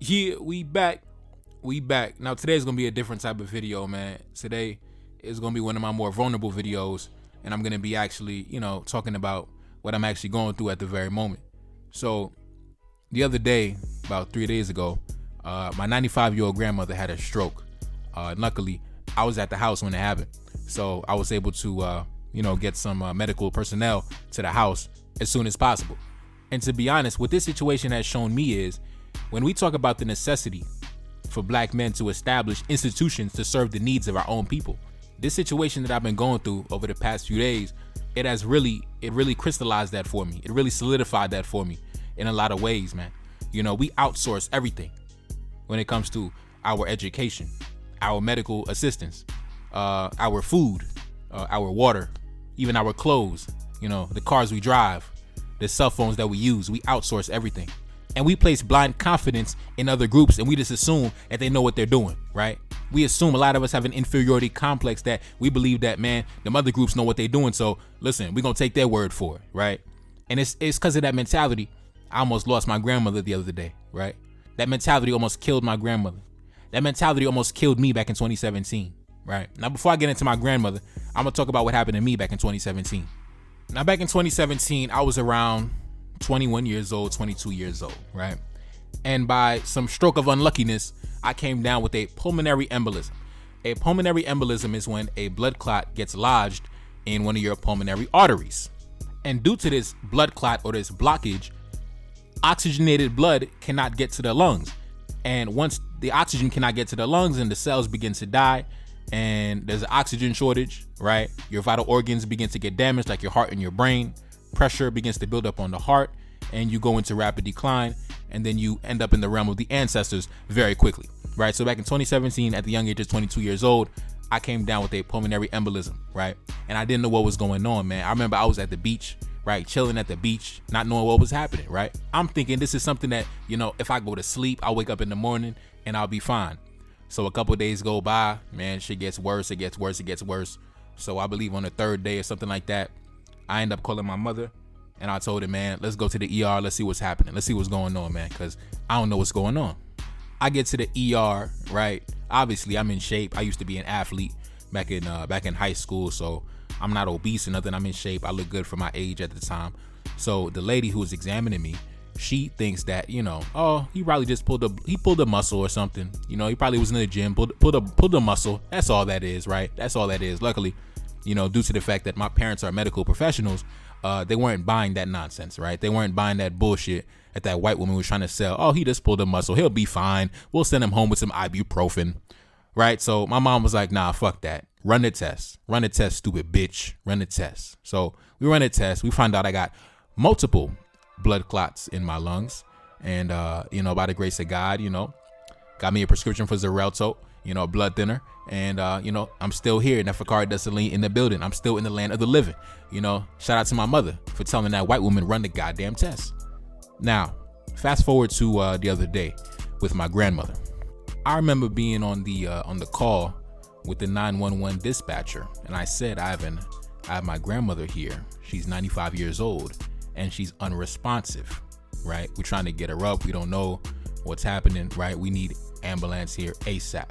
Yeah, we back. We back. Now today's gonna be a different type of video, man. Today is gonna be one of my more vulnerable videos, and I'm gonna be actually, talking about what I'm actually going through at the very moment. So the other day, about 3 days ago, my 95-year-old grandmother had a stroke. Luckily, I was at the house when it happened, so I was able to, get some medical personnel to the house as soon as possible. And to be honest, what this situation has shown me is, when we talk about the necessity for black men to establish institutions to serve the needs of our own people, this situation that I've been going through over the past few days, it really crystallized that for me. It really solidified that for me in a lot of ways, man. We outsource everything when it comes to our education, our medical assistance, our food, our water, even our clothes, the cars we drive, the cell phones that we use. We outsource everything. And we place blind confidence in other groups, and we just assume that they know what they're doing, right? We assume, a lot of us have an inferiority complex, that we believe that, man, them other groups know what they're doing, so listen, we're gonna take their word for it, right? And it's because of that mentality. I almost lost my grandmother the other day, right? That mentality almost killed my grandmother. That mentality almost killed me back in 2017, right? Now, before I get into my grandmother, I'm gonna talk about what happened to me back in 2017. Now, back in 2017, I was around 21 years old, 22 years old, right? And by some stroke of unluckiness, I came down with a pulmonary embolism. A pulmonary embolism is when a blood clot gets lodged in one of your pulmonary arteries. And due to this blood clot or this blockage, oxygenated blood cannot get to the lungs. And once the oxygen cannot get to the lungs, and the cells begin to die, and there's an oxygen shortage, right? Your vital organs begin to get damaged, like your heart and your brain. Pressure begins to build up on the heart, and you go into rapid decline, and then you end up in the realm of the ancestors very quickly, right? So back in 2017, at the young age of 22 years old, I came down with a pulmonary embolism, right? And I didn't know what was going on, man. I remember I was at the beach, right? Chilling at the beach, not knowing what was happening, right? I'm thinking this is something that, if I go to sleep, I'll wake up in the morning and I'll be fine. So a couple of days go by, man, shit gets worse, it gets worse, it gets worse. So I believe on the third day or something like that, I end up calling my mother, and I told her, man, let's go to the ER. Let's see what's happening. Let's see what's going on, man, because I don't know what's going on. I get to the ER, right? Obviously, I'm in shape. I used to be an athlete back in high school, so I'm not obese or nothing. I'm in shape. I look good for my age at the time. So the lady who was examining me, she thinks that, he probably just pulled a muscle or something. He probably was in the gym, pulled a muscle. That's all that is, right? That's all that is. Luckily, due to the fact that my parents are medical professionals, they weren't buying that nonsense, right? They weren't buying that bullshit that white woman was trying to sell. Oh, he just pulled a muscle. He'll be fine. We'll send him home with some ibuprofen, right? So my mom was like, nah, fuck that. Run the test. Run the test, stupid bitch. Run the test. So we run a test. We find out I got multiple blood clots in my lungs. And, by the grace of God, got me a prescription for Xarelto, a blood thinner. And, I'm still here. Nefakari Desaline in the building. I'm still in the land of the living. Shout out to my mother for telling that white woman run the goddamn test. Now, fast forward to the other day with my grandmother. I remember being on the call with the 911 dispatcher, and I said, I have my grandmother here. She's 95 years old, and she's unresponsive, right? We're trying to get her up. We don't know what's happening, right? We need ambulance here ASAP.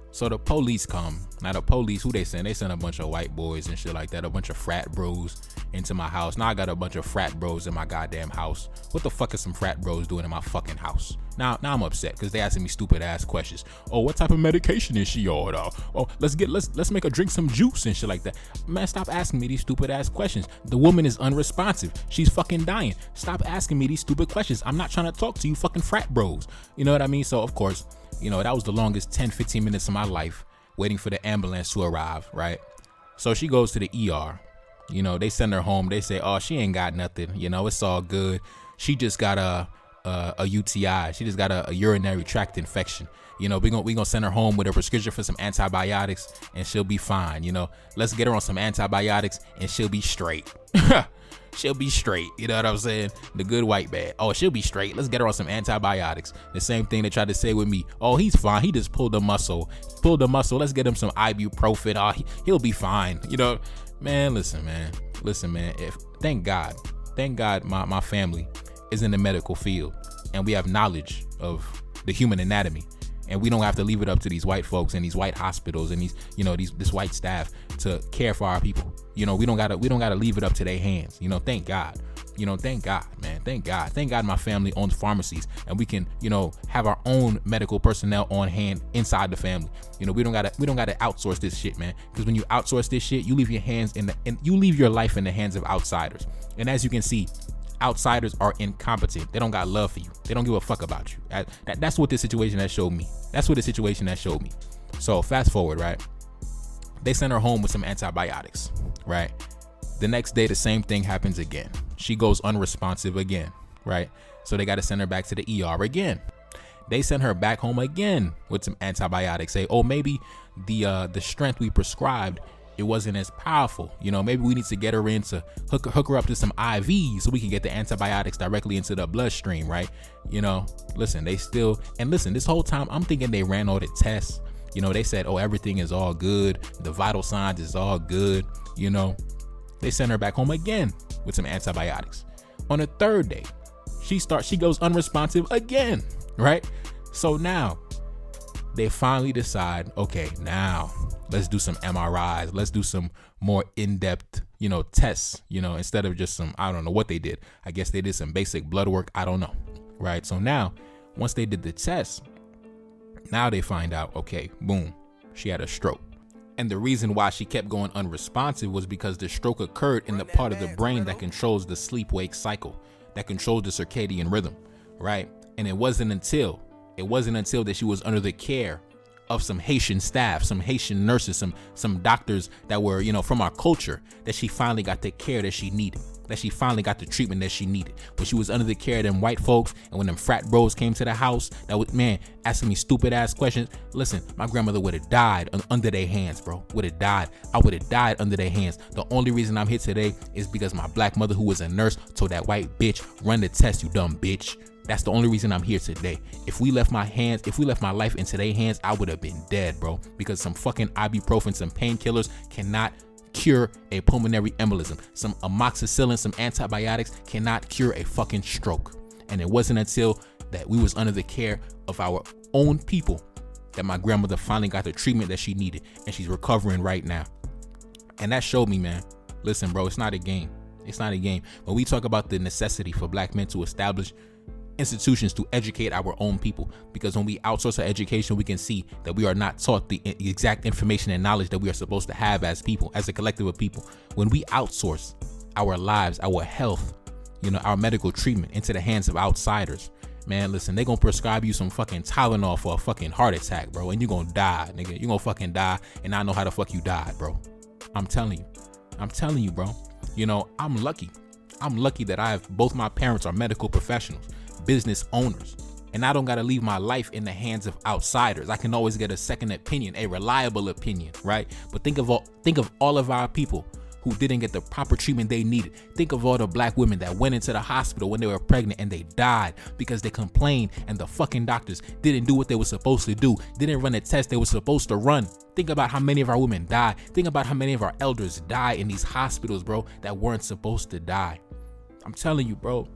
So the police come. Now the police, who they send? They send a bunch of white boys and shit like that, a bunch of frat bros into my house. Now I got a bunch of frat bros in my goddamn house. What the fuck is some frat bros doing in my fucking house? Now I'm upset because they asking me stupid ass questions. Oh, what type of medication is she on? Oh, let's make her drink some juice and shit like that. Man, stop asking me these stupid ass questions. The woman is unresponsive. She's fucking dying. Stop asking me these stupid questions. I'm not trying to talk to you fucking frat bros. You know what I mean? So of course, that was the longest 10-15 minutes of my life waiting for the ambulance to arrive, right? So she goes to the ER. They send her home. They say, oh, she ain't got nothing. It's all good. She just got a UTI. She just got a urinary tract infection. We gonna send her home with a prescription for some antibiotics, and she'll be fine. Let's get her on some antibiotics, and she'll be straight. She'll be straight. You know what I'm saying? The good white man. Oh, she'll be straight. Let's get her on some antibiotics. The same thing they tried to say with me. Oh, he's fine. He just pulled a muscle. Let's get him some ibuprofen. Oh, he'll be fine. Man, listen, man. Thank God my family is in the medical field, and we have knowledge of the human anatomy. And we don't have to leave it up to these white folks and these white hospitals and these, this white staff to care for our people. We don't gotta leave it up to their hands. Thank God. Thank God, man. Thank God my family owns pharmacies and we can, have our own medical personnel on hand inside the family. We don't gotta outsource this shit, man. Because when you outsource this shit, you leave your life in the hands of outsiders. And as you can see, outsiders are incompetent. They don't got love for you. They don't give a fuck about you. That's what this situation has showed me. So fast forward, right? They send her home with some antibiotics, right? The next day, the same thing happens again. She goes unresponsive again, right? So they got to send her back to the ER again. They send her back home again with some antibiotics. Say, oh, maybe the strength we prescribed, it wasn't as powerful. Maybe we need to get her in to hook her up to some IVs so we can get the antibiotics directly into the bloodstream, right? Listen, this whole time I'm thinking they ran all the tests. They said, oh, everything is all good. The vital signs is all good. They send her back home again with some antibiotics. On the third day, she goes unresponsive again, right? So now they finally decide, okay, now let's do some MRIs. Let's do some more in-depth, tests, instead of just some, I don't know what they did. I guess they did some basic blood work. I don't know. Right. So now once they did the test, now they find out, okay, boom, she had a stroke. And the reason why she kept going unresponsive was because the stroke occurred in the part of the brain that controls the sleep-wake cycle, that controls the circadian rhythm, right? And it wasn't until that she was under the care of some Haitian staff, some Haitian nurses, some doctors that were, from our culture, that she finally got the care that she needed, that she finally got the treatment that she needed. When she was under the care of them white folks and when them frat bros came to the house, that was, man, asking me stupid ass questions. Listen, my grandmother would have died under their hands, bro. Would have died. I would have died under their hands. The only reason I'm here today is because my black mother, who was a nurse, told that white bitch, run the test, you dumb bitch. That's the only reason I'm here today. If we left my life into their hands, I would have been dead, bro. Because some fucking ibuprofen, some painkillers cannot cure a pulmonary embolism. Some amoxicillin, some antibiotics cannot cure a fucking stroke. And it wasn't until that we was under the care of our own people that my grandmother finally got the treatment that she needed. And she's recovering right now. And that showed me, man, listen, bro, it's not a game. It's not a game. When we talk about the necessity for black men to establish institutions to educate our own people, because when we outsource our education, we can see that we are not taught the exact information and knowledge that we are supposed to have as people, as a collective of people. When we outsource our lives, our health, our medical treatment into the hands of outsiders, man, listen, they gonna prescribe you some fucking Tylenol for a fucking heart attack, bro, and you gonna die, nigga. You gonna fucking die, and I know how the fuck you died, bro. I'm telling you, bro. I'm lucky that both my parents are medical professionals, business owners, and I don't got to leave my life in the hands of outsiders. I can always get a second opinion, a reliable opinion, right? But think of all of our people who didn't get the proper treatment they needed. Think of all the black women that went into the hospital when they were pregnant and they died because they complained and the fucking doctors didn't do what they were supposed to do, didn't run the test they were supposed to run. Think about how many of our women died. Think about how many of our elders died in these hospitals, bro, that weren't supposed to die. I'm telling you, bro.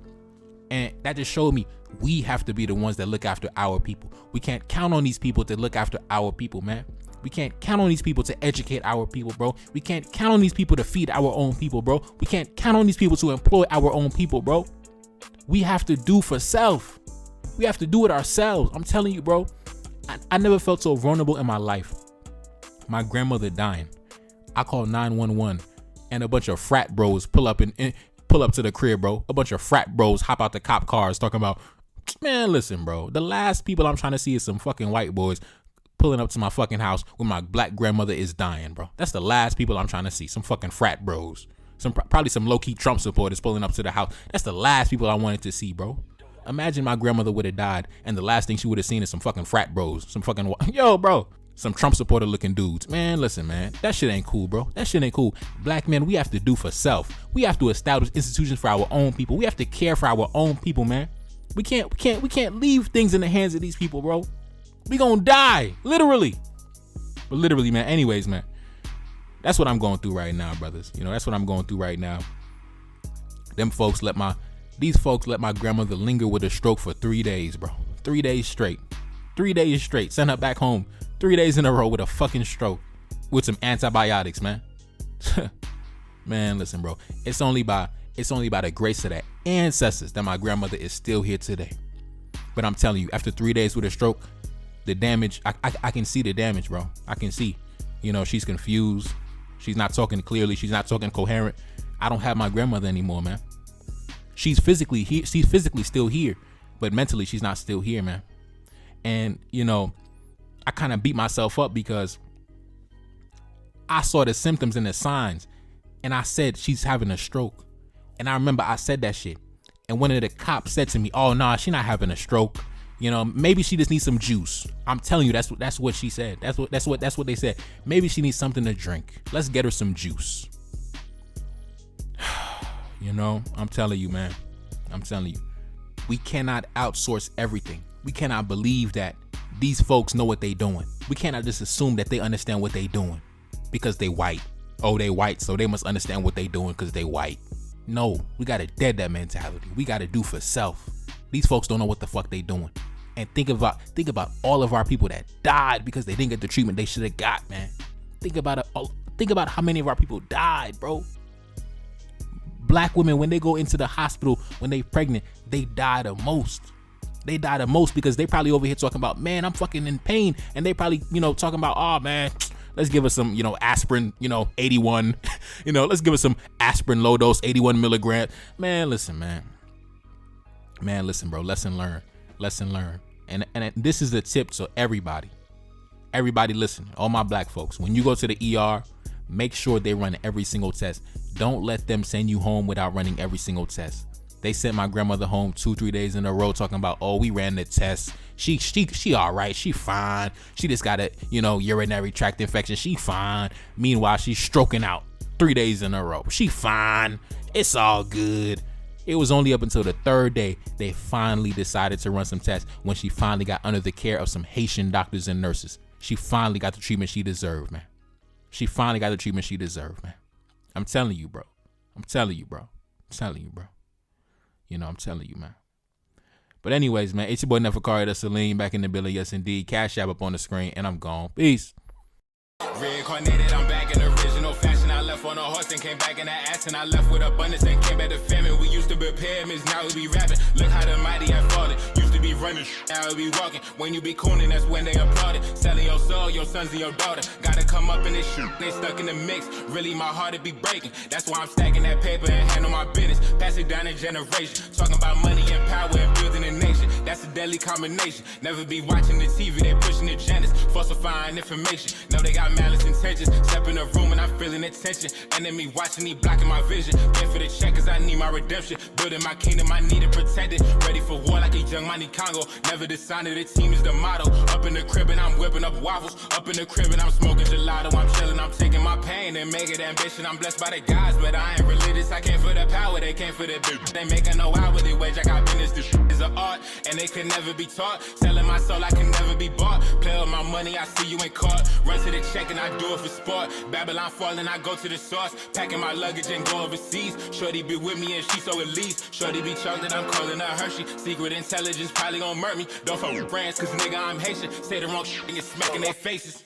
And that just showed me we have to be the ones that look after our people. We can't count on these people to look after our people, man. We can't count on these people to educate our people, bro. We can't count on these people to feed our own people, bro. We can't count on these people to employ our own people, bro. We have to do for self. We have to do it ourselves. I'm telling you, bro. I never felt so vulnerable in my life. My grandmother dying. I called 911 and a bunch of frat bros pull up to the crib, bro. A bunch of frat bros hop out the cop cars talking about, man, listen, bro. The last people I'm trying to see is some fucking white boys pulling up to my fucking house when my black grandmother is dying, bro. That's the last people I'm trying to see. Some fucking frat bros. Probably some low-key Trump supporters pulling up to the house. That's the last people I wanted to see, bro. Imagine my grandmother would have died and the last thing she would have seen is some fucking frat bros. Some fucking, yo, bro. Some Trump supporter looking dudes. Man, listen, man. That shit ain't cool, bro. That shit ain't cool. Black men, we have to do for self. We have to establish institutions for our own people. We have to care for our own people, man. We can't leave things in the hands of these people, bro. We gonna die. Literally. But literally, man. Anyways, man. That's what I'm going through right now, brothers. That's what I'm going through right now. These folks let my grandmother linger with a stroke for 3 days, bro. 3 days straight. 3 days straight. Sent her back home 3 days in a row with a fucking stroke with some antibiotics, man. Man, listen, bro. It's only by the grace of the ancestors that my grandmother is still here today. But I'm telling you, after 3 days with a stroke, the damage, I can see the damage, bro. I can see. You know, she's confused. She's not talking clearly. She's not talking coherent. I don't have my grandmother anymore, man. She's physically here. She's physically still here, but mentally she's not still here, man. And, you know, I kind of beat myself up because I saw the symptoms and the signs, and I said she's having a stroke. And I remember I said that shit. And one of the cops said to me, "Oh, nah, she's not having a stroke. You know, maybe she just needs some juice." I'm telling you, that's what she said. That's what they said. Maybe she needs something to drink. Let's get her some juice. You know, I'm telling you, man. I'm telling you. We cannot outsource everything. We cannot believe that these folks know what they doing. We cannot just assume that they understand what they doing because they white. Oh, they white, so they must understand what they doing because they white. No, we gotta dead that mentality. We gotta do for self. These folks don't know what the fuck they doing. And think about all of our people that died because they didn't get the treatment they should have got, man. Think about how many of our people died, bro. Black women, when they go into the hospital when they pregnant, they die the most. They die the most because they probably over here talking about, man, I'm fucking in pain. And they probably, you know, talking about, oh man, let's give us some, you know, aspirin, you know, 81, you know, let's give us some aspirin low dose, 81 milligrams. Man, listen, man. Man, listen, bro, lesson learned. And this is the tip to everybody listen, all my black folks. When you go to the ER, make sure they run every single test. Don't let them send you home without running every single test. They sent my grandmother home 2-3 days in a row talking about, oh, we ran the test. She all right. She fine. She just got a, you know, urinary tract infection. She fine. Meanwhile, she's stroking out 3 days in a row. She fine. It's all good. It was only up until the third day they finally decided to run some tests when she finally got under the care of some Haitian doctors and nurses. She finally got the treatment she deserved, man. I'm telling you, bro. You know, I'm telling you, man. But anyways, man, it's your boy Neferkari, the Celine, back in the building. Yes, indeed. Cash App up on the screen, and I'm gone. Peace. Reincarnated, I'm back in original fashion. I left on a horse and came back in the ass, and I left with abundance and came back to famine. We used to be pyramids, now we be rapping. Look how the mighty have fallen. Used to be running, now we be walking. When you be cooning, that's when they applauded. Selling your soul, your sons and your daughter. Gotta come up in this shit, they stuck in the mix. Really, my heart it be breaking. That's why I'm stacking that paper and handle my business. Pass it down in generation. Talking about money and power and building a nation. That's a deadly combination. Never be watching the TV, they pushing agendas, falsifying information. Know they got malice intentions. Step in the room and I'm feeling the tension. Enemy watching me, blocking my vision. Pay for the check cause I need my redemption. Building my kingdom, I need it protected. Ready for war like a young Money Congo. Never decided the team is the motto. Up in the crib and I'm whipping up waffles. Up in the crib and I'm smoking gelato. I'm chilling, I'm taking my pain and make it ambition. I'm blessed by the gods, but I ain't religious. I came for the power, they came for the bitch. They making no hourly wage, I got business. This shit is an art and they can never be taught. Selling my soul, I can never be bought. Play with my money, I see you in court. Run to the check and I do it for sport. Babylon falling, I go to the source. Packing my luggage and go overseas. Shorty be with me and she so elite. Shorty be chocolate, I'm calling her Hershey. Secret intelligence probably gon' murk me. Don't fuck with brands, cause nigga I'm Haitian. Say the wrong shit and get smack in their faces.